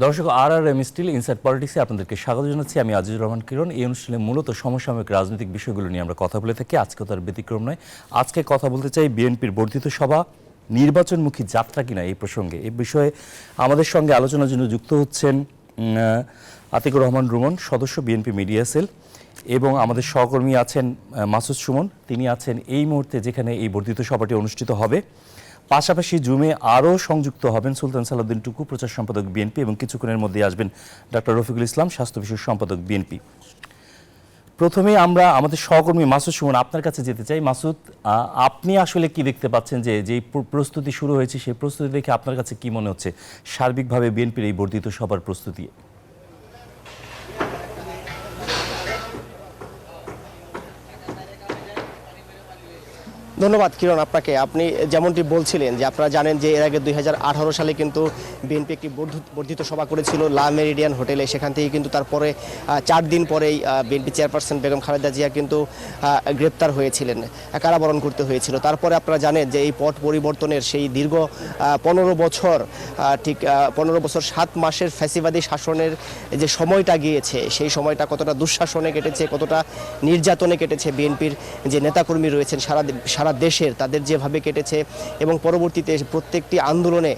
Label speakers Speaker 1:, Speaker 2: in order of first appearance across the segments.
Speaker 1: দর্শক RRM still inside পলিটিক্সে আপনাদেরকে স্বাগত জানাচ্ছি। আমি আজিজুর রহমান কিরণ। এই অনুষ্ঠানে মূলত সমসাময়িক রাজনৈতিক বিষয়গুলো নিয়ে আমরা কথা বলে থাকি। আজকে তার ব্যতিক্রম নয়। আজকে কথা বলতে চাই বিএনপির বর্ধিত সভা নির্বাচনমুখী যাত্রা কিনা এই প্রসঙ্গে। এই বিষয়ে আমাদের সঙ্গে আলোচনার জন্য যুক্ত হচ্ছেন আতিকুর রহমান রুমন, সদস্য বিএনপি মিডিয়া সেল, এবং আমাদের সহকর্মী আছেন মাসুদ সুমন। তিনি আছেন এই মুহূর্তে যেখানে এই বর্ধিত সভাটি অনুষ্ঠিত হবে। পাশাপাশি জুমে আরও সংযুক্ত হবেন সুলতান সালাউদ্দিন টুকু, প্রচার সম্পাদক বিএনপি, এবং কিছুক্ষণের মধ্যে আসবেন ডক্টর রফিকুল ইসলাম, স্বাস্থ্য বিষয়ক সম্পাদক বিএনপি। প্রথমে আমরা আমাদের সহকর্মী মাসুদ সুমন আপনার কাছে যেতে চাই। মাসুদ, আপনি আসলে কি দেখতে পাচ্ছেন যে যেই প্রস্তুতি শুরু হয়েছে সেই প্রস্তুতি দেখে আপনার কাছে কি মনে হচ্ছে সার্বিকভাবে বিএনপির এই বর্ধিত সভার প্রস্তুতি?
Speaker 2: ধন্যবাদ কিরণ আপনাকে। আপনি যেমনটি বলছিলেন যে আপনারা জানেন যে এর আগে 2018 সালে কিন্তু বিএনপি একটি বর্ধিত সভা করেছিল লা মেরিডিয়ান হোটেলে। সেখান থেকে কিন্তু তারপরে 4 দিন পরেই বিএনপি চেয়ারপারসন বেগম খালেদা জিয়া কিন্তু গ্রেপ্তার হয়েছিলেন, কারাবরণ করতে হয়েছিল। তারপরে আপনারা জানেন যে এই পট পরিবর্তনের সেই দীর্ঘ 15 বছর, ঠিক 15 বছর 7 মাসের ফ্যাসিবাদী শাসনের যে সময়টা গিয়েছে, সেই সময়টা কতটা দুঃশাসনে কেটেছে, কতটা নির্যাতনে কেটেছে বিএনপির যে নেতাকর্মী রয়েছেন সারা দেশের, তাদের যেভাবে কেটেছে। এবং পরবর্তীতে প্রত্যেকটি আন্দোলনে,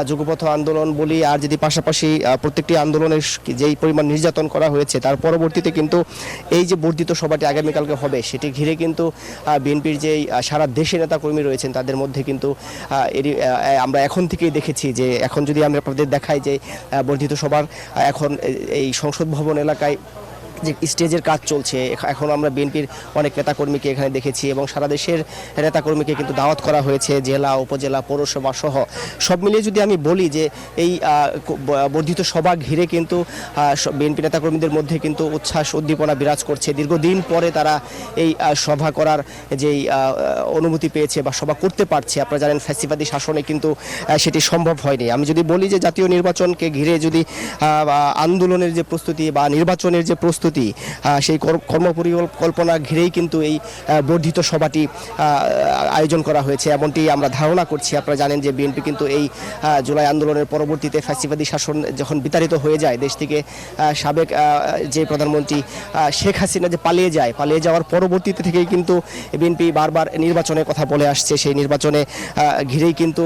Speaker 2: যুগপথ আন্দোলন বলি আর যদি পাশাপাশি প্রত্যেকটি আন্দোলনের যেই পরিমাণ নির্যাতন করা হয়েছে, তার পরবর্তীতে কিন্তু এই যে বর্ধিত সভাটি আগামীকালকে হবে, সেটি ঘিরে কিন্তু বিএনপির যেই সারা দেশে নেতাকর্মী রয়েছেন তাদের মধ্যে কিন্তু আমরা এখন থেকেই দেখেছি যে এখন যদি আমরা আপনাদের দেখাই যে বর্ধিত সভার এখন এই সংসদ ভবন এলাকায় যে স্টেজের কাজ চলছে, এখন আমরা বিএনপির অনেক নেতাকর্মীকে এখানে দেখেছি এবং সারা দেশের নেতাকর্মীকে কিন্তু দাওয়াত করা হয়েছে, জেলা, উপজেলা, পৌরসভা সহ সব মিলিয়ে যদি আমি বলি যে এই বর্ধিত সভা ঘিরে কিন্তু বিএনপি নেতাকর্মীদের মধ্যে কিন্তু উচ্ছ্বাস উদ্দীপনা বিরাজ করছে। দীর্ঘদিন পরে তারা এই সভা করার যেই অনুমতি পেয়েছে বা সভা করতে পারছে। আপনারা জানেন ফ্যাসিবাদী শাসনে কিন্তু সেটি সম্ভব হয়নি। আমি যদি বলি যে জাতীয় নির্বাচনকে ঘিরে যদি আন্দোলনের যে প্রস্তুতি বা নির্বাচনের যে প্রস্তুতি, সেই কর্মপরিকল্পনা ঘিরেই কিন্তু এই বর্ধিত সভাটি আয়োজন করা হয়েছে এমনটি আমরা ধারণা করছি। আপনারা জানেন যে বিএনপি কিন্তু এই জুলাই আন্দোলনের পরবর্তীতে ফ্যাসিবাদী শাসন যখন বিতাড়িত হয়ে যায় দেশ থেকে, সাবেক যে প্রধানমন্ত্রী শেখ হাসিনা যে পালিয়ে যাওয়ার পরবর্তীতে থেকেই কিন্তু বিএনপি বারবার নির্বাচনের কথা বলে আসছে। সেই নির্বাচনে ঘিরেই কিন্তু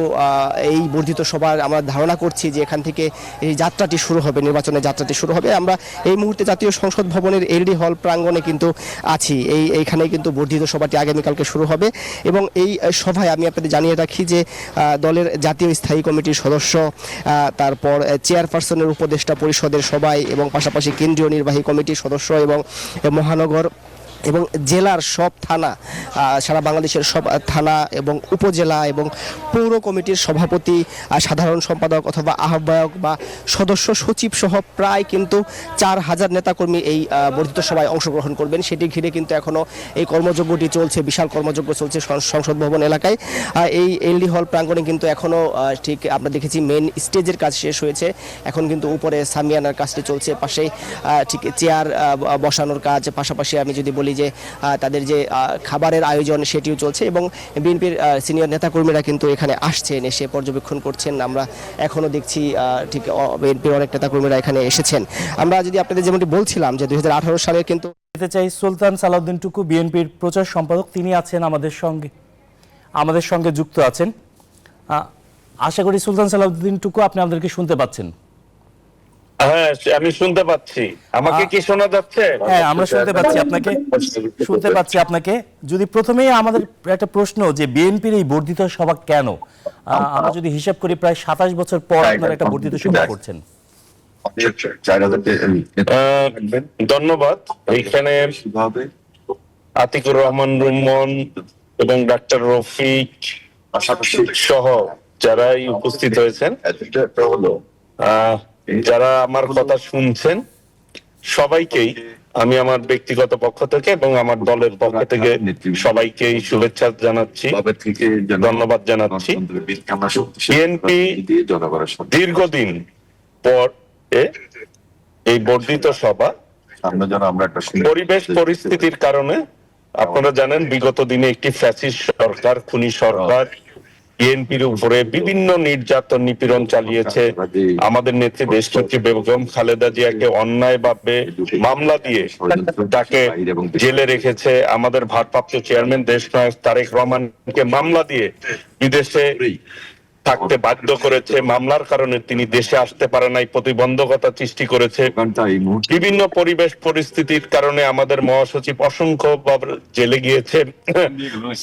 Speaker 2: এই বর্ধিত সভার আমরা ধারণা করছি যে এখান থেকে এই যাত্রাটি শুরু হবে, নির্বাচনের যাত্রাটি শুরু হবে। আমরা এই মুহূর্তে জাতীয় সংসদ ভবনের এলডি হল প্রাঙ্গণে কিন্তু আছি। এইখানে কিন্তু বর্ধিত সভাটি আগামীকালকে শুরু হবে এবং এই সভায় আমি আপনাদের জানিয়ে রাখি যে দলের জাতীয় স্থায়ী কমিটির সদস্য, তারপর চেয়ারপারসনের উপদেষ্টা পরিষদের সবাই, এবং পাশাপাশি কেন্দ্রীয় নির্বাহী কমিটির সদস্য এবং মহানগর এবং জেলার সব থানা, সারা বাংলাদেশের সব থানা এবং উপজেলা এবং পৌর কমিটির সভাপতি, সাধারণ সম্পাদক অথবা আহ্বায়ক বা সদস্য সচিব সহ প্রায় কিন্তু 4000 নেতাকর্মী এই বর্ধিত সভায় অংশগ্রহণ করবেন। সেটি ঘিরে কিন্তু এখনও এই কর্মযজ্ঞটি চলছে, বিশাল কর্মযজ্ঞ চলছে সংসদ ভবন এলাকায়। এই এলডি হল প্রাঙ্গণে কিন্তু এখনও ঠিক আমরা দেখেছি মেন স্টেজের কাজ শেষ হয়েছে, এখন কিন্তু উপরে সামিয়ানার কাজটি চলছে, পাশেই ঠিক চেয়ার বসানোর কাজ, পাশাপাশি আমি যদি বলি যে তাদের যে খাবারের আয়োজন সেটিও চলছে এবং বিএনপির সিনিয়র নেতাকর্মীরা কিন্তু এখানে আসছেন, এসে পর্যবেক্ষণ করছেন। আমরা এখনও দেখছি ঠিক বিএনপির অনেক নেতাকর্মীরা এখানে এসেছেন। আমরা যদি আপনাদের যেমনটি বলছিলাম যে 2018 সালে কিন্তু
Speaker 1: চাই সুলতান সালাউদ্দিন টুকু, বিএনপির প্রচার সম্পাদক, তিনি আছেন আমাদের সঙ্গে যুক্ত আছেন। আশা করি সুলতান সালাউদ্দিন টুকু আপনি আমাদেরকে শুনতে পাচ্ছেন।
Speaker 3: হ্যাঁ, আমি শুনতে পাচ্ছি। আমাকে কি শোনা যাচ্ছে?
Speaker 1: হ্যাঁ, আমরা শুনতে পাচ্ছি আপনাকে। যদি প্রথমেই আমাদের একটা প্রশ্ন যে বিএনপির এই বর্ধিত সভা কেন? আমরা যদি হিসাব করি প্রায় 27 বছর পর আপনারা একটা বর্ধিত সভা করছেন।
Speaker 3: ধন্যবাদ। এইখানে আতিকুর রহমান রুমন এবং ডাক্তার রফিক সহ যারাই উপস্থিত হয়েছেন, যারা আমার কথা শুনছেন, সবাইকেই আমি আমার ব্যক্তিগত পক্ষ থেকে এবং আমার দলের পক্ষ থেকে সবাইকেই শুভেচ্ছা জানাচ্ছি, ধন্যবাদ জানাচ্ছি। বিএনপি দীর্ঘদিন পর এই বর্ধিত সভা পরিবেশ পরিস্থিতির কারণে, আপনারা জানেন বিগত দিনে একটি ফ্যাসিস্ট সরকার, খুনি সরকার বিএনপির উপরে বিভিন্ন নির্যাতন নিপীড়ন চালিয়েছে। আমাদের নেত্রী দেশনেত্রী বেগম খালেদা জিয়াকে অন্যায়ভাবে মামলা দিয়ে তাকে জেলে রেখেছে। আমাদের ভারপ্রাপ্ত চেয়ারম্যান দেশনায়ক তারেক রহমানকে মামলা দিয়ে বিদেশে থাকতে বাধ্য করেছে। মামলার কারণে তিনি দেশে আসতে পারে নাই, প্রতিবন্ধকতা সৃষ্টি করেছে। বিভিন্ন পরিবেশ পরিস্থিতির কারণে আমাদের মহাসচিব অসংখ্য জেলে গিয়েছে।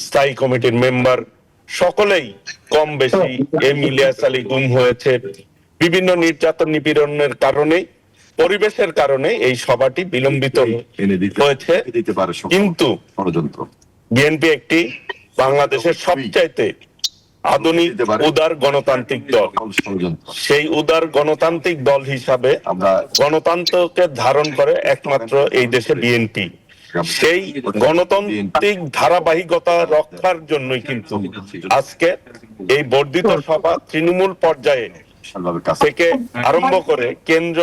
Speaker 3: স্থায়ী কমিটির মেম্বার সকলেই কম বেশি, এম ইলিয়াস আলী গুম হয়েছে। বিভিন্ন নির্যাতন নিপীড়নের কারণে, পরিবেশের কারণে এই সভাটি বিলম্বিত হয়েছে। কিন্তু বিএনপি একটি বাংলাদেশের সবচাইতে আধুনিক উদার গণতান্ত্রিক দল। সেই উদার গণতান্ত্রিক দল হিসাবে গণতন্ত্রকে ধারণ করে একমাত্র এই দেশে বিএনপি। সেই গণতান্ত্রিক ধারাবাহিকতা রক্ষার জন্যই কিন্তু আজকে এই বর্ধিত সভা তৃণমূল পর্যায়ে থেকে আরম্ভ করে কেন্দ্র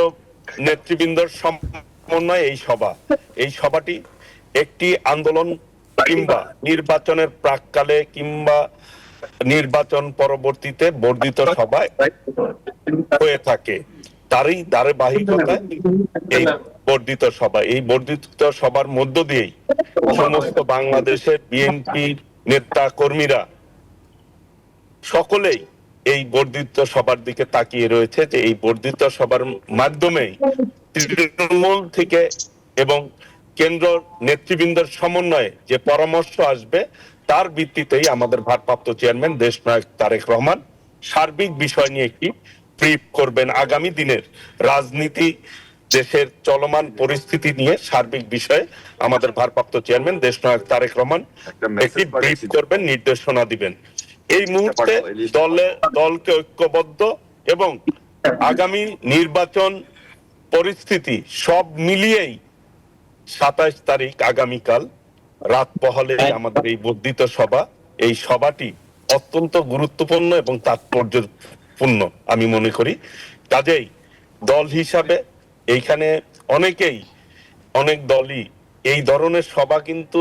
Speaker 3: নেতৃবৃন্দর সমন্বয়ে এই সভাটি একটি আন্দোলন কিংবা নির্বাচনের প্রাককালে কিংবা নির্বাচন পরবর্তীতে বর্ধিত সভায় হয়ে থাকে। তারই ধারাবাহিকতায় এই বর্ধিত সভা। এই বর্ধিত সভার মধ্য দিয়েই সমস্ত বাংলাদেশের বিএনপি নেতা কর্মীরা সকলেই এই বর্ধিত সভার দিকে তাকিয়ে রয়েছে যে এই বর্ধিত সভার মাধ্যমে তৃণমূল থেকে এবং কেন্দ্র নেতৃবৃন্দের সমন্বয়ে যে পরামর্শ আসবে তার ভিত্তিতেই আমাদের ভারপ্রাপ্ত চেয়ারম্যান দেশনায়ক তারেক রহমান সার্বিক বিষয় নিয়ে একটি ব্রিফ করবেন। আগামী দিনের রাজনীতি, দেশের চলমান পরিস্থিতি নিয়ে সার্বিক বিষয়ে আমাদের ভারপ্রাপ্ত চেয়ারম্যান দেশনায়ক তারেক রহমান একটি ব্রিফ করবেন, নির্দেশনা দিবেন। এই মুহূর্তে দলকে ঐক্যবদ্ধ এবং আগামী নির্বাচন পরিস্থিতি সব মিলিয়েই 27 তারিখ আগামীকাল রাত পহলে আমাদের এই বর্ধিত সভা, এই সভাটি অত্যন্ত গুরুত্বপূর্ণ এবং তাৎপর্যপূর্ণ আমি মনে করি। কাজেই দল হিসাবে এইখানে অনেক দলই এই ধরনের সভা কিন্তু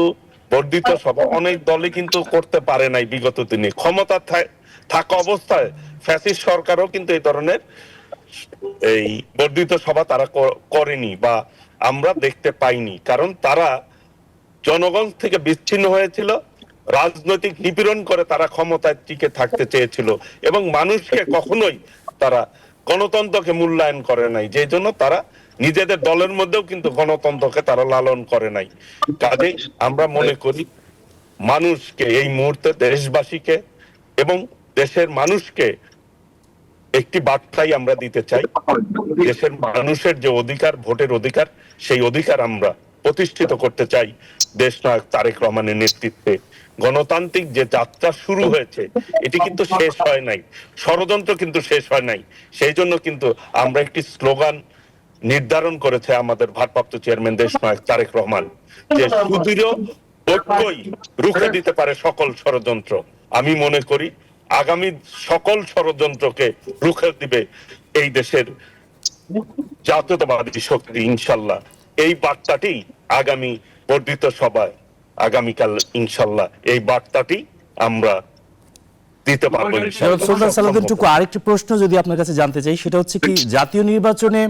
Speaker 3: বর্ধিত সভা অনেক দলই কিন্তু করতে পারে নাই বিগত দিনে। ক্ষমতা থাকা অবস্থায় ফ্যাসিস্ট সরকারও কিন্তু এই ধরনের এই বর্ধিত সভা তারা করেনি বা আমরা দেখতে পাইনি, কারণ তারা জনগণ থেকে বিচ্ছিন্ন হয়েছিল, রাজনৈতিক নিপীড়ন করে তারা ক্ষমতায় টিকে থাকতে চেয়েছিল এবং মানুষকে কখনোই তারা গণতন্ত্রকে মূল্যায়ন করে নাই, যে জন্য তারা নিজেদের দলের মধ্যেও কিন্তু গণতন্ত্রকে তারা লালন করে নাই। কাজেই আমরা মনে করি মানুষকে এই মুহূর্তে, দেশবাসীকে এবং দেশের মানুষকে একটি বার্তাই আমরা দিতে চাই। দেশের মানুষের যে অধিকার, ভোটের অধিকার, সেই অধিকার আমরা প্রতিষ্ঠিত করতে চাই দেশনায়ক তারেক রহমানের নেতৃত্বে। গণতান্ত্রিক যে যাত্রা শুরু হয়েছে এটি কিন্তু শেষ হয় নাই, ষড়যন্ত্র কিন্তু শেষ হয় নাই। সেই জন্য কিন্তু আমরা একটি স্লোগান নির্ধারণ করেছে আমাদের ভারপ্রাপ্ত চেয়ারম্যান দেশনায়ক তারেক রহমান, যে সুদৃঢ় ঐক্যই রুখে দিতে পারে সকল ষড়যন্ত্র। আমি মনে করি আগামী সকল ষড়যন্ত্রকে রুখে দিবে এই দেশের জাতীয়তাবাদী শক্তি ইনশাল্লাহ। এই বার্তাটি আগামী বর্ধিত সভায় আগামীকাল ইনশাল্লাহ এই বার্তাটি আমরা দিতে পারবো।
Speaker 1: সুলতান সালাউদ্দিন টুকু, আরেকটি প্রশ্ন যদি আপনার কাছে জানতে চাই, সেটা হচ্ছে কি জাতীয় নির্বাচনে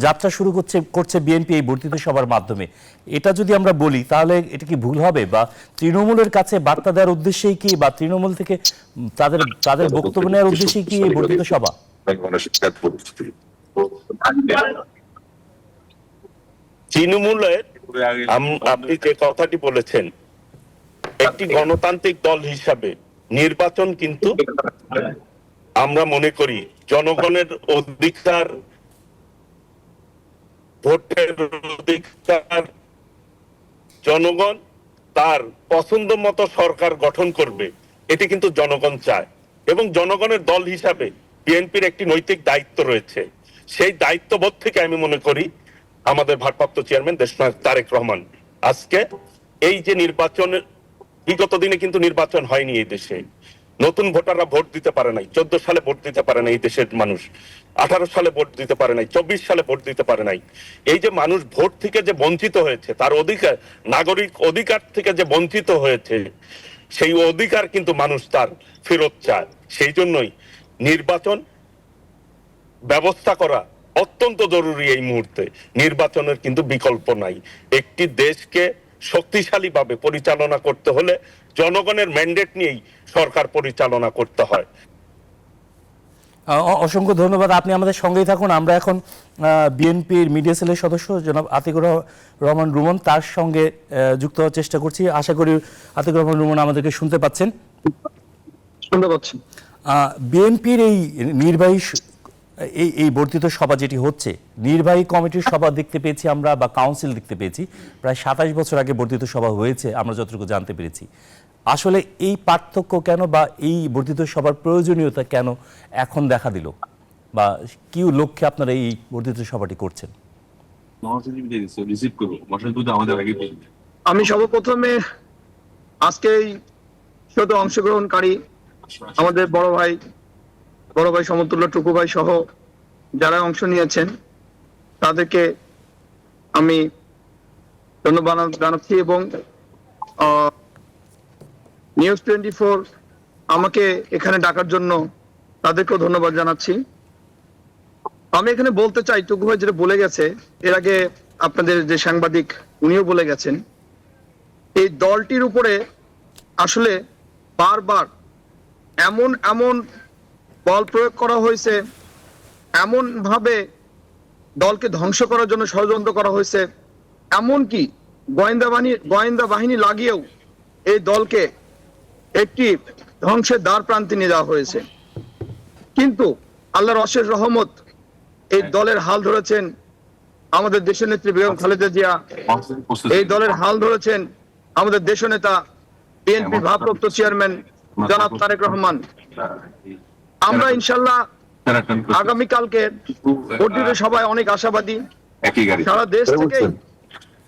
Speaker 1: যাত্রা শুরু করছে বিএনপি এই বর্ধিত সভার মাধ্যমে, এটা যদি আমরা বলি তাহলে এটা কি ভুল হবে? বা তৃণমূলের কাছে বার্তা দেওয়ার উদ্দেশ্যেই কি, বা তৃণমূল থেকে তাদের বক্তব্য নেওয়ার উদ্দেশ্যেই কি এই বর্ধিত সভা?
Speaker 3: তৃণমূলের আপনি যে কথাটি বলেছেন, একটি গণতান্ত্রিক দল হিসাবে নির্বাচন কিন্তু আমরা মনে করি জনগণের অধিকার, ভোটের অধিকার। জনগণ তার পছন্দ মতো সরকার গঠন করবে, এটি কিন্তু জনগণ চায় এবং জনগণের দল হিসাবে বিএনপির একটি নৈতিক দায়িত্ব রয়েছে। সেই দায়িত্ববোধ থেকে আমি মনে করি আমাদের ভারপ্রাপ্ত চেয়ারম্যান দেশনায়ক তারেক রহমান আজকে এই যে নির্বাচনের, বিগত দিনে কিন্তু নির্বাচন হয়নি এই দেশে, নতুন ভোটাররা ভোট দিতে পারে নাই, 14 সালে ভোট দিতে পারে নাই এই দেশের মানুষ, 18 সালে ভোট দিতে পারে নাই, 24 সালে ভোট দিতে পারে নাই। এই যে মানুষ ভোট থেকে যে বঞ্চিত হয়েছে, তার অধিকার, নাগরিক অধিকার থেকে যে বঞ্চিত হয়েছে, সেই অধিকার কিন্তু মানুষ তার ফেরত চায়। সেই জন্যই নির্বাচন ব্যবস্থা করা অত্যন্ত জরুরি এই মুহূর্তে। নির্বাচনের কিন্তু বিকল্প নাই। একটি দেশকে শক্তিশালীভাবে পরিচালনা করতে হলে জনগণের ম্যান্ডেট নিয়েই সরকার পরিচালনা করতে হয়।
Speaker 1: অসংখ্য ধন্যবাদ, আপনি আমাদের সঙ্গেই থাকুন। আমরা এখন বিএনপির মিডিয়া সেলের সদস্য জনাব আতিকুর রহমান রুমন তার সঙ্গে যুক্ত হওয়ার চেষ্টা করছি। আশা করি আতিকুর রহমান রুমন আমাদেরকে শুনতে পাচ্ছেন।
Speaker 4: শুনতে পাচ্ছি।
Speaker 1: বিএনপির এই নির্বাহী এই বর্ধিত সভা যেটি হচ্ছে, নির্বাহী কমিটির সভা দেখতে পেয়েছি আমরা, বা কাউন্সিল দেখতে পেয়েছি প্রায় 27 বছর আগে বর্ধিত সভা হয়েছে আমরা যতটুকু জানতে পেরেছি। আসলে এই পার্থক্য কেন, বা এই বর্ধিত সভার প্রয়োজনীয়তা কেন এখন দেখা দিল, বা কি লক্ষ্যে আপনারা এই বর্ধিত সভাটি করছেন?
Speaker 4: আমি সর্বপ্রথমে আজকে এই শত অংশগ্রহণকারী আমাদের বড় ভাই সমতুল্য টুকু ভাই সহ যারা অংশ নিয়েছেন তাদেরকে আমি ধন্যবাদ জানাচ্ছি, এবং নিউজ 24 আমাকে এখানে ডাকার জন্য তাদেরকেও ধন্যবাদ জানাচ্ছি। আমি এখানে বলতে চাই, টুকু ভাই যেটা বলে গেছে, এর আগে আপনাদের যে সাংবাদিক উনিও বলে গেছেন, এই দলটির উপরে আসলে বারবার এমন বল প্রয়োগ করা হয়েছে, এমন ভাবে দলকে ধ্বংস করার জন্য ষড়যন্ত্র করা হয়েছে, এমনকি গোয়েন্দা বাহিনী লাগিয়েও এই দলকে একটি ধ্বংসের দ্বার প্রান্তে নিয়ে যাওয়া হয়েছে। কিন্তু আল্লাহর অশেষ রহমত, এই দলের হাল ধরেছেন আমাদের দেশনেত্রী বেগম খালেদা জিয়া, এই দলের হাল ধরেছেন আমাদের দেশনেতা বিএনপি ভারপ্রাপ্ত চেয়ারম্যান জনাব তারেক রহমান। আমরা ইনশাল্লাহ আগামীকালকে বর্ধিত সভায় অনেক আশাবাদী। সারা দেশ থেকে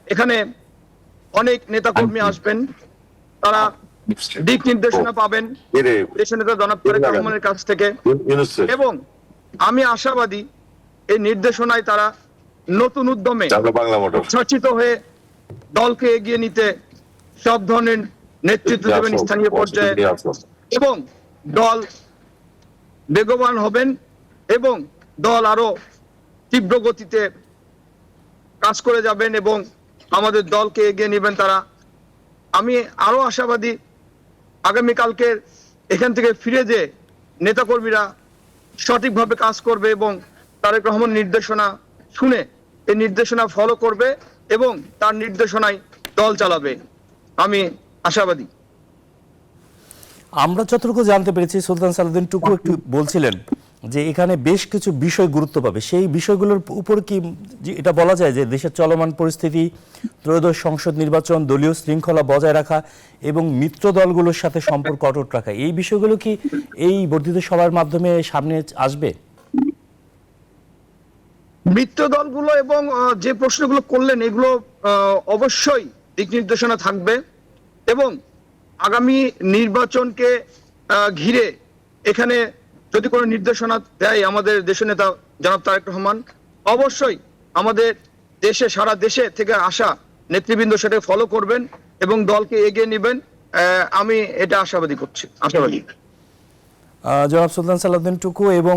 Speaker 4: এখানে অনেক নেতাকর্মী আসবেন, তারা দিক নির্দেশনা পাবেন দেশনেতা জনাব তারেক রহমানের কাছ থেকে, এবং আমি আশাবাদী এই নির্দেশনায় তারা নতুন উদ্যমে সচেত হয়ে দলকে এগিয়ে নিতে সব ধরনের নেতৃত্ব দেবেন স্থানীয় পর্যায়ে, এবং দল বেগবান হবেন, এবং দল আরো তীব্র গতিতে কাজ করে যাবেন এবং আমাদের দলকে এগিয়ে নেবেন তারা। আমি আরো আশাবাদী আগামীকালকে এখান থেকে ফিরে যে নেতাকর্মীরা সঠিকভাবে কাজ করবে এবং তারেক রহমান নির্দেশনা শুনে এই নির্দেশনা ফলো করবে এবং তার নির্দেশনায় দল চালাবে। আমি আশাবাদী।
Speaker 1: আমরা যতটুকু জানতে পেরেছি, সুলতান সালাউদ্দিন টুকু একটু বলছিলেন যে এখানে বেশ কিছু বিষয় গুরুত্ব পাবে। সেই বিষয়গুলোর উপর কি এটা বলা যায় যে দেশের চলমান পরিস্থিতি, ত্রয়োদশ সংসদ নির্বাচন, দলীয় শৃঙ্খলা বজায় রাখা এবং মিত্র দলগুলোর সাথে সম্পর্ক অটুট রাখা, এই বিষয়গুলো কি এই বর্ধিত সভার মাধ্যমে সামনে আসবে?
Speaker 4: মিত্র দলগুলো এবং যে প্রশ্নগুলো করলেন এগুলো অবশ্যই দিক নির্দেশনা থাকবে, এবং আগামী নির্বাচনকে ঘিরে এখানে যদি কোনো নির্দেশনা দেয় আমাদের দেশনেতা জনাব তারেক রহমান, অবশ্যই আমাদের দেশে সারা দেশে থেকে আসা নেতৃবৃন্দ সেটা ফলো করবেন এবং দলকে এগিয়ে নেবেন। আমি এটা আশাবাদী।
Speaker 1: জনাব সুলতান সালাউদ্দিন টুকু এবং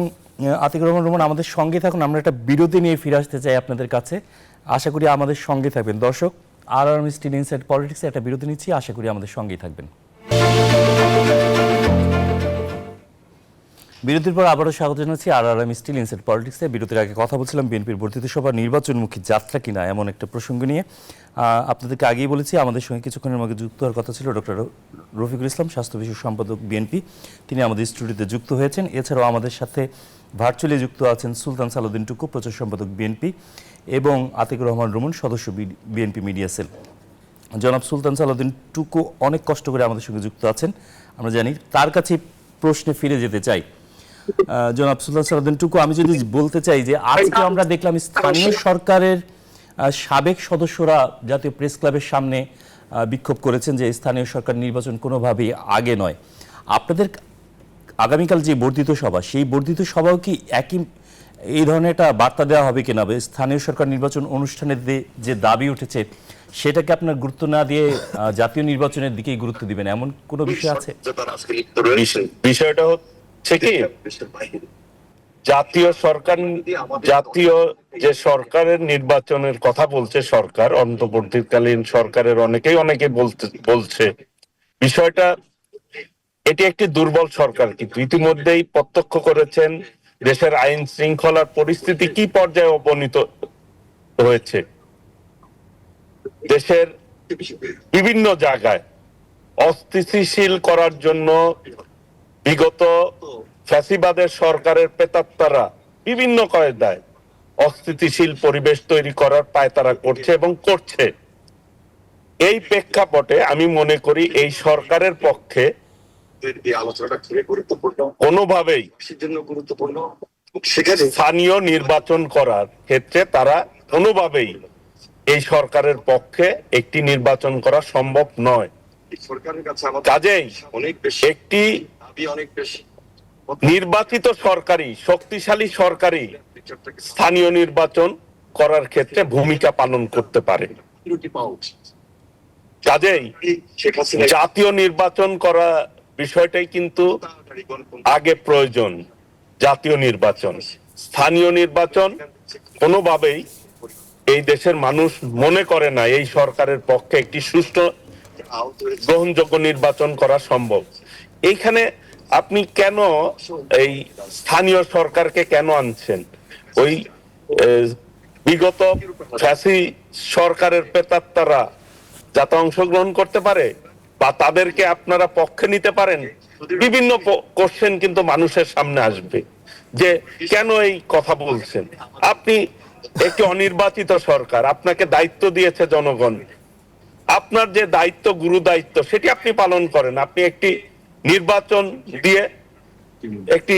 Speaker 1: আতিকুর রহমান রুমন আমাদের সঙ্গে থাকুন। আমরা একটা বিরতি নিয়ে ফিরে আসতে চাই আপনাদের কাছে, আশা করি আমাদের সঙ্গে থাকবেন। দর্শক, RRM স্টিল ইনসাইড পলিটিক্সে একটা বিরতি নিচ্ছি, আশা করি আমাদের সঙ্গেই থাকবেন। বিরতির পর আবারও স্বাগত জানাচ্ছি RRM স্টিল ইনসাইড পলিটিক্সে। বিরতির আগে কথা বলছিলাম বিএনপির বর্ধিত সভা নির্বাচনমুখী যাত্রা কিনা এমন একটা প্রসঙ্গ নিয়ে। আপনাদেরকে আগেই বলেছি আমাদের সঙ্গে কিছুক্ষণের মধ্যে যুক্ত হওয়ার কথা ছিল ডক্টর রফিকুল ইসলাম, স্বাস্থ্য বিষয়ক সম্পাদক বিএনপি। তিনি আমাদের স্টুডিওতে যুক্ত হয়েছেন। এছাড়াও আমাদের সাথে ভার্চুয়ালি যুক্ত আছেন সুলতান সালাউদ্দিন টুকু, প্রচার সম্পাদক বিএনপি, এবং আতিকুর রহমান রুমন, সদস্য বিএনপি মিডিয়া সেল। জনাব সুলতান সালাউদ্দিন টুকু অনেক কষ্ট করে আমাদের সঙ্গে যুক্ত আছেন, আমরা জানি। তার কাছে প্রশ্নে ফিরে যেতে চাই। জনাব সুলতান সালাউদ্দিন টুকু, আমি যদি বলতে চাই যে আজকে আমরা দেখলাম স্থানীয় সরকারের সাবেক সদস্যরা জাতীয় প্রেস ক্লাবের সামনে বিক্ষোভ করেছেন যে স্থানীয় সরকার নির্বাচন কোনোভাবেই আগে নয়। আপনাদের আগামীকাল যে বর্ধিত সভা, সেই বর্ধিত সভাও কি এই ধরনের একটা বার্তা দেওয়া হবে কিনা, স্থানীয় সরকার নির্বাচন অনুষ্ঠানের যে দাবি উঠেছে সেটাকে আপনার গুরুত্ব না দিয়ে জাতীয় নির্বাচনের দিকেই গুরুত্ব দিবেন, এমন কোনো বিষয় আছে?
Speaker 3: বিষয়টা হচ্ছে কি, জাতীয় সরকার, জাতীয় যে সরকারের নির্বাচনের কথা বলছে সরকার, অন্তর্বর্তীকালীন সরকারের অনেকে বলছে বিষয়টা, এটি একটি দুর্বল সরকার, কিন্তু ইতিমধ্যেই প্রত্যক্ষ করেছেন দেশের আইন শৃঙ্খলার পরিস্থিতি কি পর্যায়ে অবনীত হয়েছে। দেশের বিভিন্ন জায়গায় অস্থিতিশীল করার জন্য বিগত ফ্যাসিবাদের সরকারের প্রেতাত্মারা বিভিন্ন কায়দায় অস্থিতিশীল পরিবেশ তৈরি করার পায়তারা করছে এবং করছে। এই প্রেক্ষাপটে আমি মনে করি এই সরকারের পক্ষে কোনোভাবেই স্থানীয় নির্বাচন করার ক্ষেত্রে তারা কোনোভাবেই এই সরকারের পক্ষে একটি নির্বাচন করা সম্ভব নয়। কাজেই একটি নির্বাচিত সরকারি, শক্তিশালী সরকারি স্থানীয় নির্বাচন করার ক্ষেত্রে ভূমিকা পালন করতে পারে। কাজেই জাতীয় নির্বাচন করা বিষয়টাই কিন্তু আগে প্রয়োজন। জাতীয় নির্বাচন, স্থানীয় নির্বাচন কোনোভাবেই এই দেশের মানুষ মনে করে না এই সরকারের পক্ষে একটি সুষ্ঠু গ্রহণযোগ্য নির্বাচন করা সম্ভব। এইখানে আপনি কেন এই স্থানীয় সরকারকে কেন আনছেন? ওই বিগত ফ্যাসি সরকারের প্রেতাত্মারা যাতে অংশগ্রহণ করতে পারে বা তাদেরকে আপনারা পক্ষে নিতে পারেন, বিভিন্ন কোশ্চেন কিন্তু মানুষের সামনে আসবে যে কেন এই কথা বলছেন। আপনি একটি অনির্বাচিত সরকার, আপনাকে দায়িত্ব দিয়েছে জনগণ, আপনার যে দায়িত্ব, গুরু দায়িত্ব, সেটি আপনি পালন করেন। আপনি একটি নির্বাচন দিয়ে একটি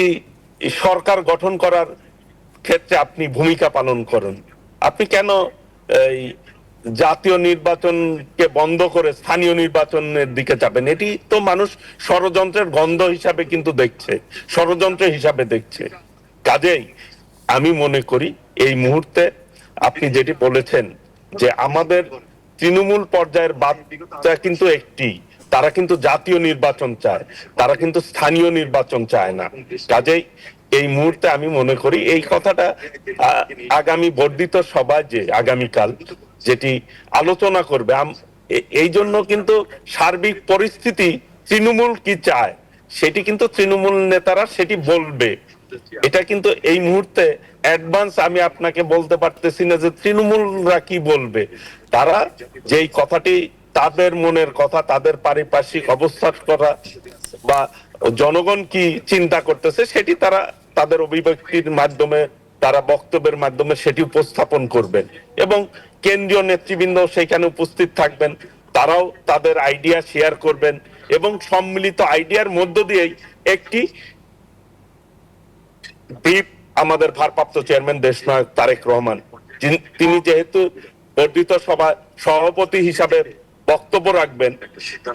Speaker 3: সরকার গঠন করার ক্ষেত্রে আপনি ভূমিকা পালন করেন। আপনি কেন এই জাতীয় নির্বাচনকে বন্ধ করে স্থানীয় নির্বাচনের দিকে যাবেন? এটি তো মানুষ ষড়যন্ত্রের গন্ধ হিসাবে কিন্তু দেখছে, ষড়যন্ত্র হিসাবে দেখছে। কাজেই আমি মনে করি এই মুহূর্তে আপনি যেটি বলেছেন যে আমাদের তৃণমূল পর্যায়ের বার্তা কিন্তু একটি, তারা কিন্তু জাতীয় নির্বাচন চায়, তারা কিন্তু স্থানীয় নির্বাচন চায় না। কাজেই এই মুহূর্তে আমি মনে করি এই কথাটা আগামী বর্ধিত সভায় যে আগামীকাল যেটি আলোচনা করবে, এই জন্য কিন্তু সার্বিক পরিস্থিতি তৃণমূল কি চায় সেটি কিন্তু তৃণমূল নেতারা সেটি বলবে। এটা কিন্তু এই মুহূর্তে অ্যাডভান্স আমি আপনাকে বলতে পারতেছি না যে তৃণমূলরা কি বলবে। তারা যেই কথাটি, তাদের মনের কথা, তাদের পারিপার্শ্বিক অবস্থার কথা বা জনগণ কি চিন্তা করতেছে সেটি তারা তাদের অভিব্যক্তির মাধ্যমে, তারা বক্তব্যের মাধ্যমে সেটি উপস্থাপন করবেন এবং কেন্দ্রীয় নেতৃবৃন্দ সেখানে উপস্থিত থাকবেন, তারাও তাদের আইডিয়া শেয়ার করবেন এবং সম্মিলিত আইডিয়ার মধ্য দিয়েই একটি ব্রিফ আমাদের ভারপ্রাপ্ত চেয়ারম্যান দেশনায়ক তারেক রহমান, তিনি যেহেতু বর্ধিত সভায় সভাপতি হিসাবে বক্তব্য রাখবেন,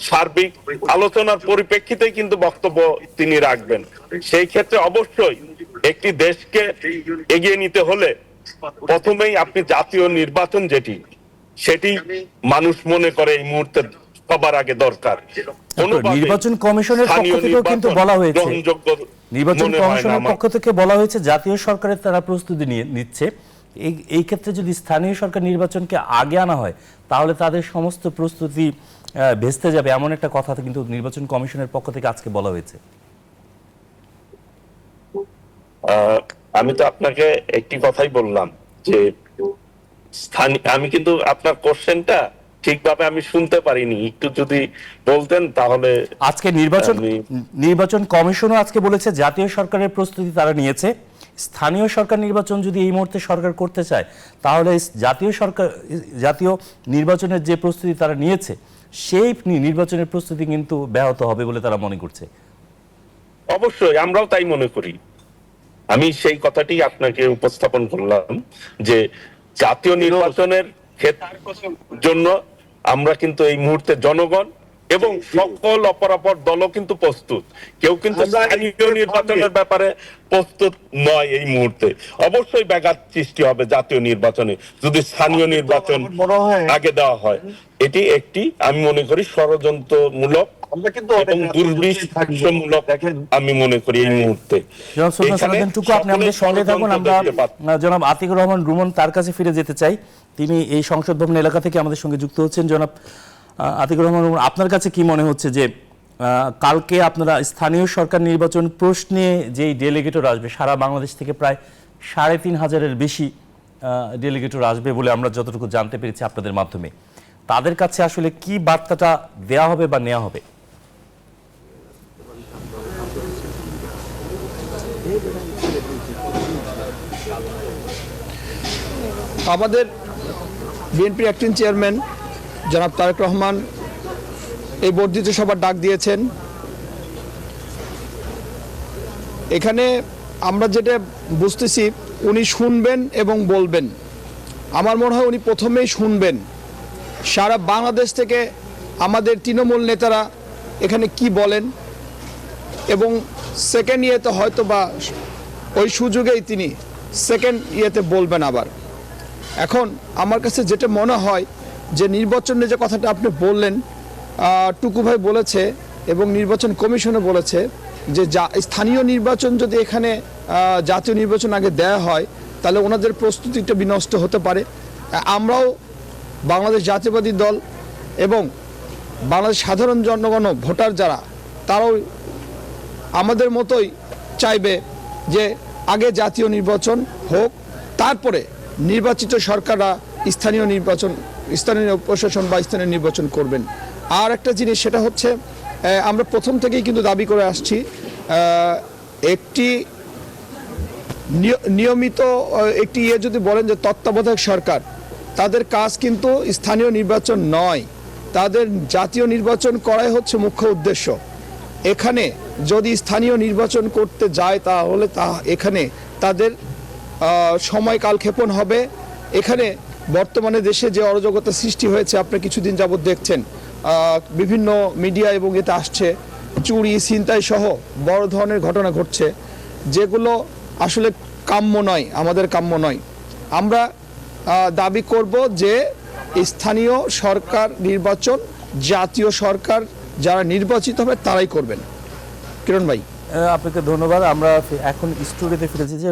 Speaker 3: সার্বিক আলোচনার পরিপ্রেক্ষিতে কিন্তু বক্তব্য তিনি রাখবেন। সেই ক্ষেত্রে অবশ্যই একটি দেশকে এগিয়ে নিতে হলে প্রথমেই আপনি জাতীয় নির্বাচন যেটি, সেটি মানুষ মনে করে এই মুহূর্তে সবার আগে দরকার।
Speaker 1: নির্বাচন কমিশনের পক্ষ থেকেও কিন্তু বলা হয়েছে, নির্বাচন কমিশনের পক্ষ থেকে বলা হয়েছে জাতীয় সরকারের তারা প্রস্তুতি নিচ্ছে। এই ক্ষেত্রে যদি স্থানীয় সরকার নির্বাচনকে আগে আনা হয় তাহলে তাদের সমস্ত প্রস্তুতি ভেস্তে যাবে, এমন একটা কথা কিন্তু নির্বাচন কমিশনের পক্ষ থেকে আজকে বলা হয়েছে।
Speaker 3: আমি তো আপনাকে একটি কথাই বললাম যে আমি কিন্তু আপনার কোশ্চেনটা ঠিকভাবে আমি শুনতে পারিনি, একটু যদি বলতেন তাহলে।
Speaker 1: আজকে নির্বাচন কমিশনও আজকে বলেছে জাতীয় সরকারের প্রস্তুতি তারা নিয়েছে, স্থানীয় সরকার নির্বাচন যদি এই মুহূর্তে সরকার করতে চায় তাহলে জাতীয় নির্বাচনের যে প্রস্তুতি তারা নিয়েছে সেই নির্বাচনের প্রস্তুতি কিন্তু ব্যাহত হবে বলে তারা মনে করছে।
Speaker 3: অবশ্যই আমরাও তাই মনে করি। আমি সেই কথাটি আপনাকে উপস্থাপন করলাম যে জাতীয় নির্বাচনের ক্ষেত্রের জন্য আমরা কিন্তু এই মুহূর্তে জনগণ এবং সকল অপরাপর দলও কিন্তু প্রস্তুত। কেউ কিন্তু স্থানীয় নির্বাচনের ব্যাপারে প্রস্তুত নয় এই মুহূর্তে। অবশ্যই ব্যাঘাত সৃষ্টি হবে জাতীয় নির্বাচনে যদি স্থানীয় নির্বাচন আগে দেওয়া হয়। এটি একটি আমি মনে করি ষড়যন্ত্রমূলক এবং দুর্বিষমূলক আমি মনে করি এই মুহূর্তে।
Speaker 1: জনাব সুলতান সালাউদ্দিন টুকু, আপনি আমাদের সঙ্গে থাকুন। আমরা জনাব আতিকুর রহমান রুমন তার কাছে ফিরে যেতে চাই। তিনি এই সংসদ ভবন এলাকা থেকে আমাদের সঙ্গে যুক্ত হচ্ছেন। জনাব আতিকুর রহমান রুমন, আপনার কাছে কি মনে হচ্ছে যে কালকে আপনারা স্থানীয় সরকার নির্বাচন প্রশ্নে যেই ডেলিগেটর আসবে, সারা বাংলাদেশ থেকে প্রায় ৩,৫০০-এর বেশি ডেলিগেটর আসবে বলে আমরা যতটুকু জানতে পেরেছি আপনাদের মাধ্যমে, তাদের কাছে আসলে কি বার্তাটা দেয়া হবে বা নেওয়া হবে?
Speaker 4: আমাদের বিএনপির অ্যাক্টিং চেয়ারম্যান জনাব তারেক রহমান এই বর্ধিত সভার ডাক দিয়েছেন। এখানে আমরা যেটা বুঝতেছি, উনি শুনবেন এবং বলবেন। আমার মনে হয় উনি প্রথমেই শুনবেন সারা বাংলাদেশ থেকে আমাদের তৃণমূল নেতারা এখানে কি বলেন, এবং সেকেন্ড ইয়েতে হয়তো বা ওই সুযোগেই তিনি সেকেন্ড ইয়েতে বলবেন আবার। এখন আমার কাছে যেটা মনে হয় যে নির্বাচনে যে কথাটা আপনি বললেন, টুকু ভাই বলেছে এবং নির্বাচন কমিশনও বলেছে যে স্থানীয় নির্বাচন যদি এখানে জাতীয় নির্বাচন আগে দেয়া হয় তাহলে ওনাদের প্রস্তুতিটা বিনষ্ট হতে পারে। আমরাও বাংলাদেশ জাতীয়বাদী দল এবং বাংলাদেশ সাধারণ জনগণ ভোটার যারা, তারাও আমাদের মতোই চাইবে যে আগে জাতীয় নির্বাচন হোক, তারপরে নির্বাচিত সরকাররা স্থানীয় প্রশাসন বা স্থানীয় নির্বাচন করবেন। আর একটা জিনিস, সেটা হচ্ছে আমরা প্রথম থেকেই কিন্তু দাবি করে আসছি, একটি নিয়মিত একটি যদি বলেন যে তত্ত্বাবধায়ক সরকার, তাদের কাজ কিন্তু স্থানীয় নির্বাচন নয়, তাদের জাতীয় নির্বাচন করাই হচ্ছে মুখ্য উদ্দেশ্য। এখানে যদি স্থানীয় নির্বাচন করতে যায় তাহলে এখানে তাদের সময় কালক্ষেপণ হবে। এখানে বর্তমানে দেশে যে অরাজকতা সৃষ্টি হয়েছে, আপনি কিছুদিন যাবত দেখছেন বিভিন্ন মিডিয়া এবং এতে আসছে, চুরি ছিনতাই সহ বড় ধরনের ঘটনা ঘটছে, যেগুলো আসলে কাম্য নয়, আমাদের কাম্য নয়। আমরা দাবি করব যে স্থানীয় সরকার নির্বাচন জাতীয় সরকার যারা নির্বাচিত হবে তারাই করবেন। কিরণ ভাই,
Speaker 1: আপনাকে ধন্যবাদ। আমরা এখন স্টুডিওতে ফিরেছি যে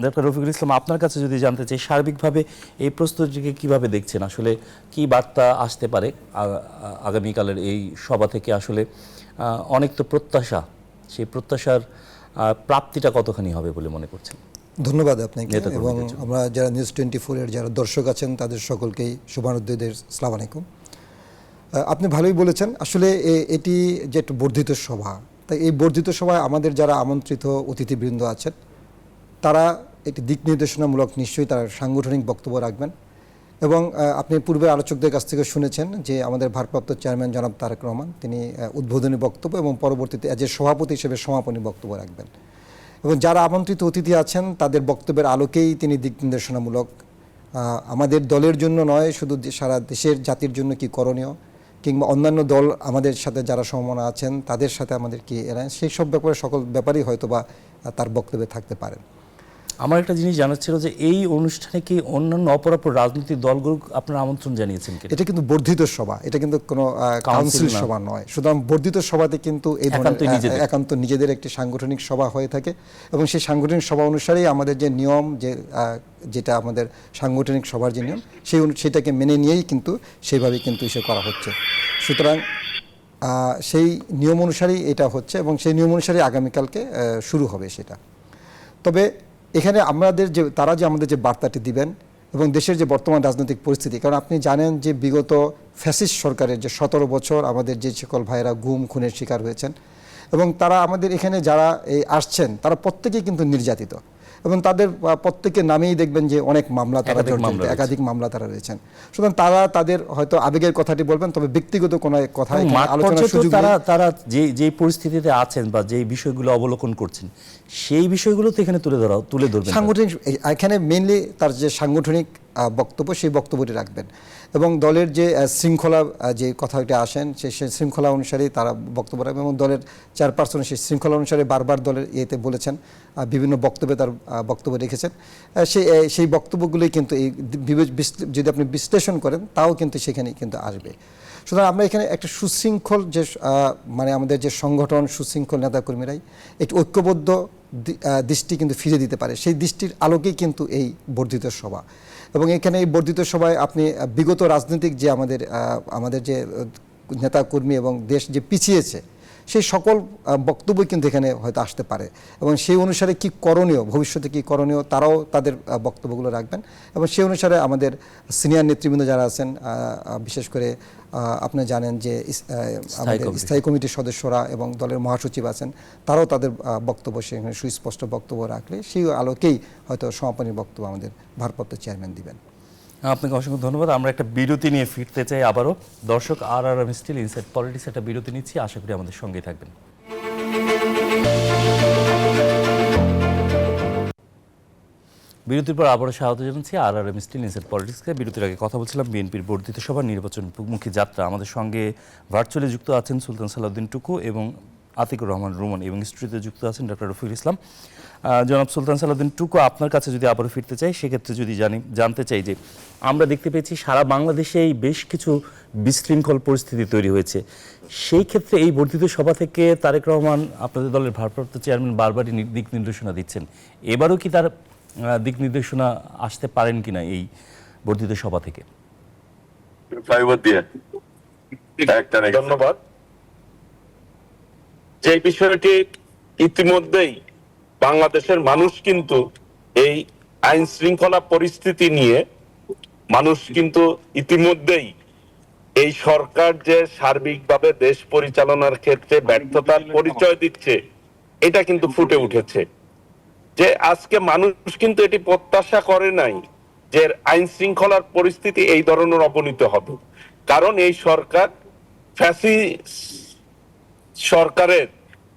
Speaker 1: ডক্টর রফিকুল ইসলাম, আপনার কাছে যদি জানতে চাই সার্বিকভাবে এই প্রস্তুতিকে কিভাবে দেখছেন, আসলে কি বার্তা আসতে পারে আগামীকালের এই সভা থেকে? আসলে অনেক তো প্রত্যাশা, সেই প্রত্যাশার প্রাপ্তিটা কতখানি হবে বলে মনে করছেন?
Speaker 5: ধন্যবাদ আপনাকে, এবং আমরা যারা নিউজ 24 এর যারা দর্শক আছেন তাদের সকলকেই শুভানুদ্দীদের আসসালামু আলাইকুম। আপনি ভালোই বলেছেন, আসলে এটি যে একটা বর্ধিত সভা, তাই এই বর্ধিত সভায় আমাদের যারা আমন্ত্রিত অতিথিবৃন্দ আছেন তারা একটি দিক নির্দেশনামূলক নিশ্চয়ই তারা সাংগঠনিক বক্তব্য রাখবেন। এবং আপনি পূর্বে আলোচকদের কাছ থেকে শুনেছেন যে আমাদের ভারপ্রাপ্ত চেয়ারম্যান জনাব তারেক রহমান তিনি উদ্বোধনী বক্তব্য এবং পরবর্তীতে এজ এ সভাপতি হিসেবে সমাপনী বক্তব্য রাখবেন। এবং যারা আমন্ত্রিত অতিথি আছেন তাদের বক্তব্যের আলোকেই তিনি দিক নির্দেশনামূলক আমাদের দলের জন্য নয়, শুধু সারা দেশের জাতির জন্য কি করণীয়, কিংবা অন্যান্য দল আমাদের সাথে যারা সমমনা আছেন তাদের সাথে আমাদের কি এরা, সেই সব ব্যাপারে সকল ব্যাপারেই হয়তো বা তার বক্তব্যে থাকতে পারেন।
Speaker 1: আমার একটা জিনিস জানার ছিল যে এই অনুষ্ঠানে কি অন্যান্য অপরাপর রাজনৈতিক দলগুলো আপনারা আমন্ত্রণ জানিয়েছেন কি?
Speaker 5: এটা কিন্তু বর্ধিত সভা, এটা কিন্তু কোনো কাউন্সিল সভা নয়। সুতরাং বর্ধিত সভাতে কিন্তু এই ধরনের একান্ত নিজেদের একটি সাংগঠনিক সভা হয়ে থাকে, এবং সেই সাংগঠনিক সভা অনুসারেই আমাদের যে নিয়ম, যেটা আমাদের সাংগঠনিক সভার যে নিয়ম, সেটাকে মেনে নিয়েই কিন্তু সেইভাবেই কিন্তু ইসে করা হচ্ছে। সুতরাং সেই নিয়ম অনুসারেই এটা হচ্ছে, এবং সেই নিয়ম অনুসারেই আগামীকালকে শুরু হবে সেটা। তবে এখানে তারা যে আমাদের যে বার্তাটি দিবেন এবং দেশের যে বর্তমান রাজনৈতিক পরিস্থিতি, কারণ আপনি জানেন যে বিগত ফ্যাসিস্ট সরকারের যে 17 বছর আমাদের যে সকল ভাইরা গুম খুনের শিকার হয়েছেন, এবং তারা আমাদের এখানে যারা আসছেন তারা প্রত্যেকেই কিন্তু নির্যাতিত, এবং তাদের প্রত্যেকের নামেই দেখবেন যে অনেক মামলা, তারা একাধিক মামলা তারা রয়েছেন। সুতরাং তারা তাদের হয়তো আবেগের কথাটি বলবেন, তবে ব্যক্তিগত কোনো কথা আলোচনার সুযোগ
Speaker 1: তারা যে পরিস্থিতিতে আছেন বা যে বিষয়গুলো অবলোকন করছেন সেই বিষয়গুলো তো এখানে তুলে ধরবেন।
Speaker 5: সাংগঠনিক এখানে মেইনলি তার যে সাংগঠনিক বক্তব্য, সেই বক্তব্যটি রাখবেন এবং দলের যে শৃঙ্খলা যে কথাটি আসেন সেই শৃঙ্খলা অনুসারেই তারা বক্তব্য রাখবেন এবং দলের চেয়ারপারসন সেই শৃঙ্খলা অনুসারে বারবার দলের ইয়েতে বলেছেন, বিভিন্ন বক্তব্যে তার বক্তব্য রেখেছেন। সেই বক্তব্যগুলোই কিন্তু এই যদি আপনি বিশ্লেষণ করেন তাও কিন্তু সেখানেই কিন্তু আসবে। সুতরাং আমরা এখানে একটা সুশৃঙ্খল যে মানে আমাদের যে সংগঠন, সুশৃঙ্খল নেতাকর্মীরাই একটি ঐক্যবদ্ধ দৃষ্টি কিন্তু ফিরে দিতে পারে, সেই দৃষ্টির আলোকেই কিন্তু এই বর্ধিত সভা। এবং এখানে এই বর্ধিত সভায় আপনি বিগত রাজনৈতিক যে আমাদের যে নেতাকর্মী এবং দেশ যে পিছিয়েছে সেই সকল বক্তব্যই কিন্তু এখানে হয়তো আসতে পারে এবং সেই অনুসারে কি করণীয়, ভবিষ্যতে কি করণীয় তারাও তাদের বক্তব্যগুলো রাখবেন এবং সেই অনুসারে আমাদের সিনিয়র নেতৃবৃন্দ যারা আছেন, বিশেষ করে আপনি জানেন যে আমাদের স্থায়ী কমিটির সদস্যরা এবং দলের মহাসচিব আছেন, তারাও তাদের বক্তব্য সেখানে সুস্পষ্ট বক্তব্য রাখলে সেই আলোকেই হয়তো সমাপনী বক্তব্য আমাদের ভারপ্রাপ্ত চেয়ারম্যান দিবেন।
Speaker 1: আপনাকে অসংখ্য ধন্যবাদ। আমরা একটা বিরতি নিয়ে ফিরতে চাই আবারও। দর্শক, আমি স্টিল ইনসাইড পলিটিক্স একটা বিরতি নিচ্ছি, আশা করি আমাদের সঙ্গেই থাকবেন। বিরতির পর আবারও স্বাগত জানাচ্ছি আমি স্টিল ইনসাইড পলিটিক্সকে। বিরতির আগে কথা বলছিলাম বিএনপির বর্ধিত সভা নির্বাচনমুখী যাত্রা। আমাদের সঙ্গে ভার্চুয়ালি যুক্ত আছেন সুলতান সালাউদ্দিন টুকু এবং আতিকুর রহমান রুমন এবং স্টুডিওতে যুক্ত আছেন ডক্টর রফিকুল ইসলাম। জনাব সুলতান সালাউদ্দিন টুকু, আপনার কাছে যদি আবারও ফিরতে চাই, সেক্ষেত্রে যদি জানতে চাই যে আমরা দেখতে পেয়েছি সারা বাংলাদেশেই বেশ কিছু বিশৃঙ্খল পরিস্থিতি তৈরি হয়েছে, সেই ক্ষেত্রে এই বর্ধিত সভা থেকে তারেক রহমান আপনাদের দলের ভারপ্রাপ্ত চেয়ারম্যান বারবারই দিক নির্দেশনা দিচ্ছেন, এবারও কি তার দিক নির্দেশনা আসতে পারেন কিনা এই বর্ধিত সভা থেকে?
Speaker 3: ধন্যবাদ। যে বিষয়টি ইতিমধ্যেই বাংলাদেশের মানুষ কিন্তু এই আইন শৃঙ্খলা পরিস্থিতি নিয়ে মানুষ কিন্তু ইতিমধ্যেই এই সরকার যে সার্বিকভাবে দেশ পরিচালনার ক্ষেত্রে ব্যর্থতার পরিচয় দিচ্ছে এটা কিন্তু ফুটে উঠেছে। যে আজকে মানুষ কিন্তু এটি প্রত্যাশা করে নাই যে আইন শৃঙ্খলার পরিস্থিতি এই ধরনের অবনীত হবে, কারণ এই সরকার সরকারের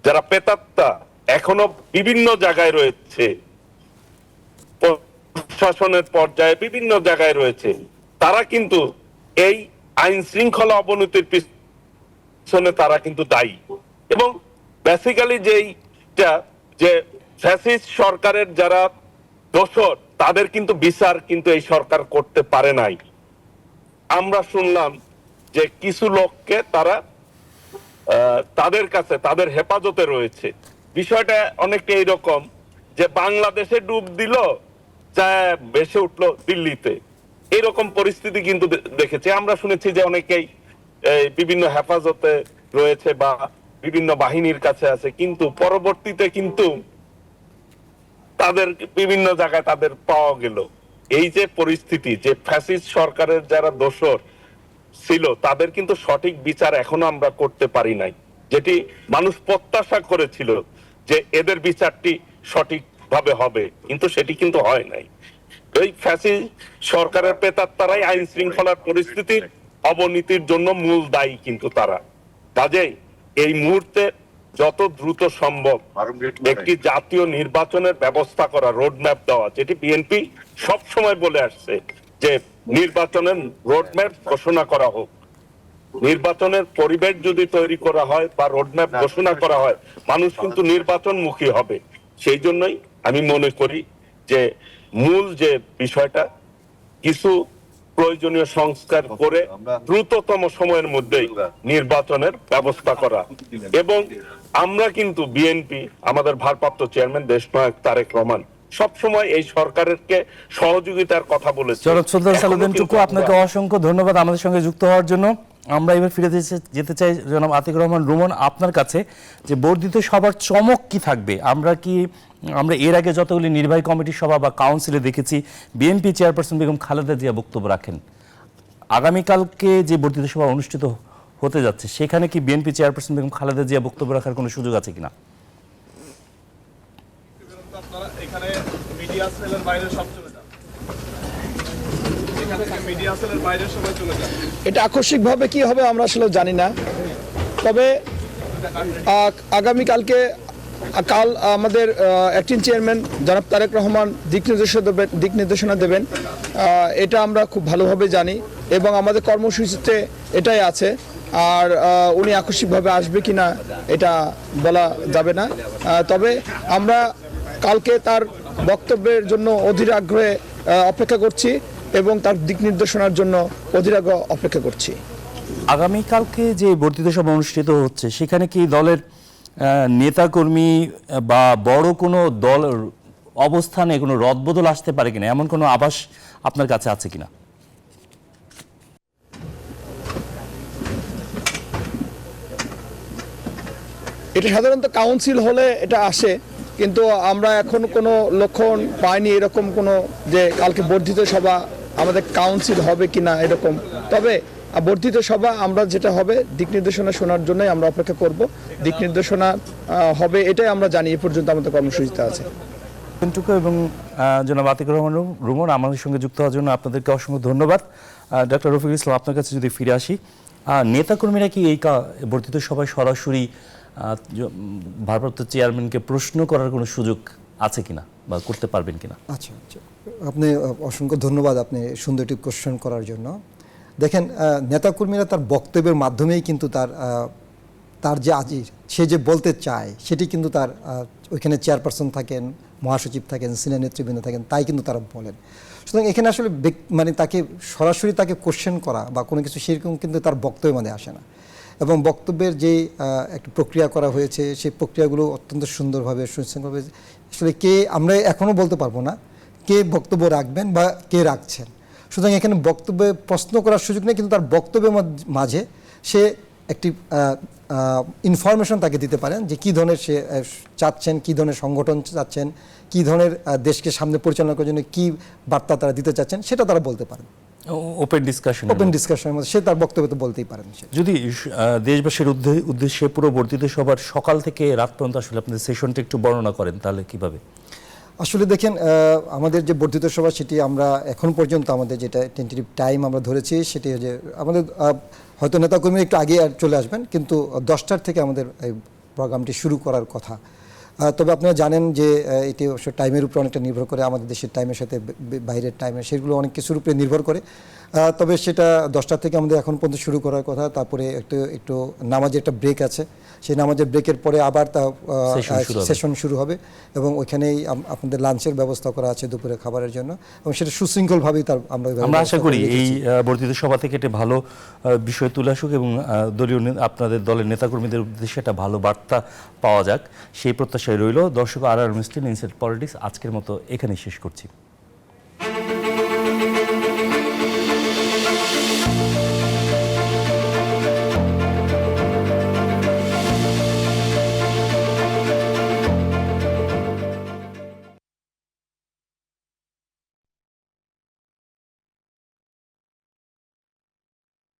Speaker 3: যারা প্রেতাত্মা এখনো বিভিন্ন জায়গায় রয়েছে, প্রশাসনের পর্যায়ে বিভিন্ন জায়গায় রয়েছে, তারা কিন্তু এই আইন শৃঙ্খলা অবনতির পিছনে তারা কিন্তু দায়ী। এবং বেসিক্যালি যে ফ্যাসিস্ট সরকারের যারা দোষর তাদের কিন্তু বিচার কিন্তু এই সরকার করতে পারে নাই। আমরা শুনলাম যে কিছু লোককে তারা তাদের কাছে তাদের হেফাজতে রয়েছে। বিষয়টা অনেকটা এইরকম যে বাংলাদেশে ডুব দিল, যা ভেসে উঠলো দিল্লিতে, এইরকম পরিস্থিতি কিন্তু দেখেছি। আমরা শুনেছি যে অনেকেই বিভিন্ন হেফাজতে রয়েছে বা বিভিন্ন বাহিনীর কাছে আছে, কিন্তু পরবর্তীতে কিন্তু তাদের বিভিন্ন জায়গায় তাদের পাওয়া গেল। এই যে পরিস্থিতি, যে ফ্যাসিস্ট সরকারের যারা দোষর ছিল তাদের কিন্তু সঠিক বিচার এখনো আমরা করতে পারি নাই, যেটি মানুষ প্রত্যাশা করেছিল যে এদের বিচারটি সঠিকভাবে হবে, কিন্তু সেটি কিন্তু হয় নাই। এই ফ্যাসিস্ট সরকারের প্রেতাত্মারাই আইন শৃঙ্খলার পরিস্থিতির অবনতির জন্য মূল দায়ী কিন্তু তারা। কাজেই এই মুহূর্তে যত দ্রুত সম্ভব একটি জাতীয় নির্বাচনের ব্যবস্থা করা, রোডম্যাপ দেওয়া, যেটি বিএনপি সব সময় বলে আসছে যে নির্বাচনের রোডম্যাপ ঘোষণা করা হোক। নির্বাচনের পরিবেশ যদি তৈরি করা হয় বা রোডম্যাপ ঘোষণা করা হয়, মানুষ কিন্তু নির্বাচনমুখী হবে। সেই জন্যই আমি মনে করি যে মূল যে বিষয়টা, কিছু প্রয়োজনীয় সংস্কার করে দ্রুততম সময়ের মধ্যেই নির্বাচনের ব্যবস্থা করা। এবং আমরা কিন্তু বিএনপি, আমাদের ভারপ্রাপ্ত চেয়ারম্যান দেশনায়ক তারেক রহমান সবসময় এই সরকারকে সহযোগিতার কথা বলেছে।
Speaker 1: জনাব সুলতান সালাউদ্দিন টুকু, আপনাকে অসংখ্য ধন্যবাদ আমাদের সঙ্গে যুক্ত হওয়ার জন্য। আমরা এবার ফিরে যেতে চাই জনাব আতিকুর রহমান রুমন, আপনার কাছে যে বর্ধিত সভার চমক কি থাকবে? আমরা এর আগে যতগুলি নির্বাহী কমিটির সভা বা কাউন্সিলে দেখেছি বিএনপি চেয়ারপারসন বেগম খালেদা জিয়া বক্তব্য রাখেন। আগামীকালকে যে বর্ধিত সভা অনুষ্ঠিত হতে যাচ্ছে সেখানে কি বিএনপি চেয়ারপারসন বেগম খালেদা জিয়া বক্তব্য রাখার কোনো সুযোগ আছে কিনা?
Speaker 6: এখানে মিডিয়া সেলের বাইরে সব চলে যান, এখানে মিডিয়া সেলের বাইরে সবাই চলে যান।
Speaker 4: এটা আকস্মিকভাবে কি হবে আমরা আসলে জানি না, তবে আগামীকালকে কাল আমাদের অ্যাক্টিং চেয়ারম্যান জনাব তারেক রহমান দিক নির্দেশনা দেবেন, এটা আমরা খুব ভালোভাবে জানি এবং আমাদের কর্মসূচিতে এটাই আছে। আর উনি আকস্মিকভাবে আসবে কিনা এটা বলা যাবে না, তবে আমরা কালকে তার বক্তব্যের জন্য অধীর আগ্রহে অপেক্ষা করছি এবং তার দিক নির্দেশনার জন্য অধীর আগ্রহে অপেক্ষা করছি।
Speaker 1: আগামীকালকে যে বর্ধিত সভা অনুষ্ঠিত হচ্ছে সেখানে কি দলের নেতাকর্মী বা বড় কোনো দল অবস্থানে কোনো রদবদল আসতে পারে কিনা, এমন কোনো আভাস আপনার কাছে আছে কিনা?
Speaker 4: এটা সাধারণত কাউন্সিল হলে এটা আসে, কিন্তু আমরা এখন কোনো লক্ষণ পাইনি এরকম কোনো যে কালকে বর্ধিত সভা আমাদের কাউন্সিল হবে কিনা এরকম। তবে বর্ধিত সভা আমরা যেটা হবে দিক নির্দেশনা শোনার জন্যই আমরা অপেক্ষা করব। দিক নির্দেশনা হবে এটাই আমরা জানি, এ পর্যন্ত আমাদের কর্মসূচিতে আছে।
Speaker 1: এবং জনাব আতিকুর রহমান রুমন আমাদের সঙ্গে যুক্ত হওয়ার জন্য আপনাদেরকে অসংখ্য ধন্যবাদ। ডক্টর রফিকুল ইসলাম, আপনার কাছে যদি ফিরে আসি, নেতাকর্মীরা কি এই বর্ধিত সভায় সরাসরি ভারপ্রাপ্ত চেয়ারম্যানকে প্রশ্ন করার কোনো সুযোগ আছে কিনা বা করতে পারবেন কিনা?
Speaker 5: আচ্ছা, আপনি অসংখ্য ধন্যবাদ আপনি সুন্দর একটি কোশ্চেন করার জন্য। দেখেন, নেতাকর্মীরা তার বক্তব্যের মাধ্যমেই কিন্তু তার যে আজির সে যে বলতে চায় সেটি কিন্তু তার ওইখানে চেয়ারপারসন থাকেন, মহাসচিব থাকেন, সিনিয়র নেতৃবৃন্দ থাকেন, তাই কিন্তু তারা বলেন। সুতরাং এখানে আসলে মানে তাকে সরাসরি তাকে কোশ্চেন করা বা কোনো কিছু সেরকম কিন্তু তার বক্তব্যের মধ্যে আসে না। এবং বক্তব্যের যে একটা প্রক্রিয়া করা হয়েছে সেই প্রক্রিয়াগুলো অত্যন্ত সুন্দরভাবে সুশৃঙ্খলভাবে আসলে আমরা এখনও বলতে পারবো না কে বক্তব্য রাখবেন বা কে রাখছেন। সুতরাং এখানে বক্তব্যে প্রশ্ন করার সুযোগ নেই, কিন্তু তার বক্তব্যের মাঝে সে একটি ইনফরমেশন তাকে দিতে পারেন যে কী ধরনের সে চাচ্ছেন, কী ধরনের সংগঠন চাচ্ছেন, কী ধরনের দেশকে সামনে পরিচালনা করার জন্য কী বার্তা তারা দিতে চাচ্ছেন সেটা তারা বলতে পারেন।
Speaker 1: ওপেন ডিসকাশনের মধ্যে
Speaker 5: সে তার বক্তব্য তো বলতেই পারেন।
Speaker 1: যদি দেশবাসীর উদ্দেশ্যে পুরো বর্ধিত সভার সকাল থেকে রাত পর্যন্ত আসলে আপনাদের সেশনটা একটু বর্ণনা করেন তাহলে কিভাবে?
Speaker 5: আসলে দেখেন, আমাদের যে বর্ধিত সভা সেটি আমরা এখন পর্যন্ত আমাদের যেটা টেন্টেটিভ টাইম আমরা ধরেছি সেটি যে আমাদের হয়তো নেতাকর্মী একটু আগে চলে আসবেন, কিন্তু 10টার থেকে আমাদের এই প্রোগ্রামটি শুরু করার কথা। তবে আপনারা জানেন যে এটি অবশ্য টাইমের উপর অনেকটা নির্ভর করে, আমাদের দেশের টাইমের সাথে বাইরের টাইমের সেগুলো অনেক কিছুর উপরে নির্ভর করে। তবে সেটা 10টা থেকে আমাদের এখন পর্যন্ত শুরু করার কথা। তারপরে একটু নামাজের একটা ব্রেক আছে, সেই নামাজের ব্রেকের পরে আবার সেশন শুরু হবে এবং ওইখানেই আপনাদের লাঞ্চের ব্যবস্থা করা আছে দুপুরে খাবারের জন্য, এবং সেটা সুশৃঙ্খলভাবেই আমরা
Speaker 1: আশা করি এই বর্ধিত সভা থেকে একটা ভালো বিষয় তুলে আসুক এবং দলীয় আপনাদের দলের নেতাকর্মীদের উদ্দেশ্যে একটা ভালো বার্তা পাওয়া যাক, সেই প্রত্যাশায় রইল। দর্শক, আর ইনসাইড পলিটিক্স আজকের মতো এখানেই শেষ করছি।